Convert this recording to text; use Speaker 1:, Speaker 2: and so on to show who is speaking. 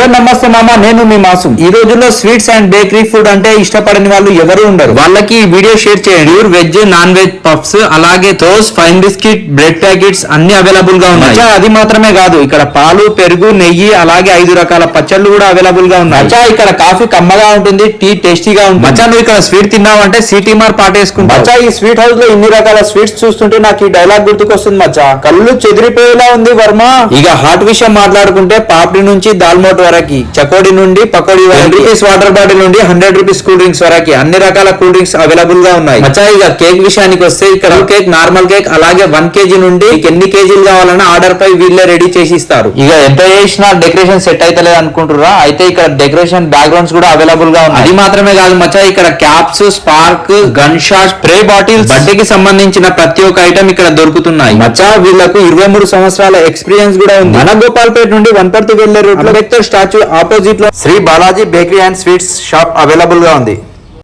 Speaker 1: Hello నమస్తే మామ, నేను మీ మాసు. ఈ రోజుల్లో స్వీట్స్ అండ్ బేకరీ ఫుడ్ అంటే ఇష్టపడని వాళ్ళు ఎవరు ఉండరు. వాళ్ళకి ఈ వీడియో షేర్ చేయండి. Pure veg, non veg puffs, అలాగే toast, fine biscuit, bread packets అన్ని అవైలబుల్ గా ఉన్నాయి. అది మాత్రమే కాదు, ఇక్కడ పాలు, పెరుగు, నెయ్యి, అలాగే 5 రకాల పచ్చళ్ళు కూడా అవైలబుల్ గా ఉన్నాయి. మచ్చా ఇక్కడ కాఫీ కమ్మగా ఉంటుంది, టీ టేస్టీగా ఉంటుంది. మచ్చా నువ్వు ఇక్కడ స్వీట్ తిన్నావంటే సిటీ మార్ పాటేసుకుంటా. మచ్చా ఈ స్వీట్ హౌస్ లో ఇన్ని రకాల స్వీట్స్ చూస్తుంటే నాకు ఈ డైలాగ్ గుర్తుకొస్తుంది మచ్చా. కళ్ళు చెదిరిపోయేలా ఉంది వర్మ. ఇక హాట్ విషయం మాట్లాడుకుంటే పాపిడి నుంచి దాల్మోట్ వరకు, చకోడి నుండి పకోడీ వరకు, వాటర్ బాటిల్ నుండి 100 రూపీస్ కూల్ డ్రింక్స్ వరకు అన్ని రకాల కూల్ డ్రింక్స్ అవైలబుల్ గా ఉన్నాయి. మచ్చా ఇక కేక్ విషయానికి వస్తే ఇక్కడ కేక్, నార్మల్ కేక్, అలాగే 1 kg నుండి ఎన్ని కేజీలు కావాలన్నా ఆర్డర్ పై వీళ్ళే రెడీ చేసి ఇస్తారు. ఇక ఎంత చేసినా డెకరేషన్ సెట్ అయితే లేదు అనుకుంటురా, అయితే ఇక్కడ డెకరేషన్ బ్యాక్గ్రౌండ్స్ కూడా అవైలబుల్ గా ఉన్నాయి. అది మాత్రమే కాదు మచ్చా, ఇక్కడ caps, spark, gun shot, spray bottles, బర్త్డేకి సంబంధించిన ప్రతి ఒక్క ఐటమ్ ఇక్కడ దొరుకుతున్నాయి. మచ్చా వీళ్ళకు 23 సంవత్సరాల ఎక్స్పీరియన్స్ కూడా ఉంది. మన గోపాల్పేట నుండి వనపర్తి వెళ్లే రూట్ లో అంబేద్కర్ స్టాచ్యూ ఆపోజిట్ లో Sri Balaji bakery and sweets shop available గా ఉంది.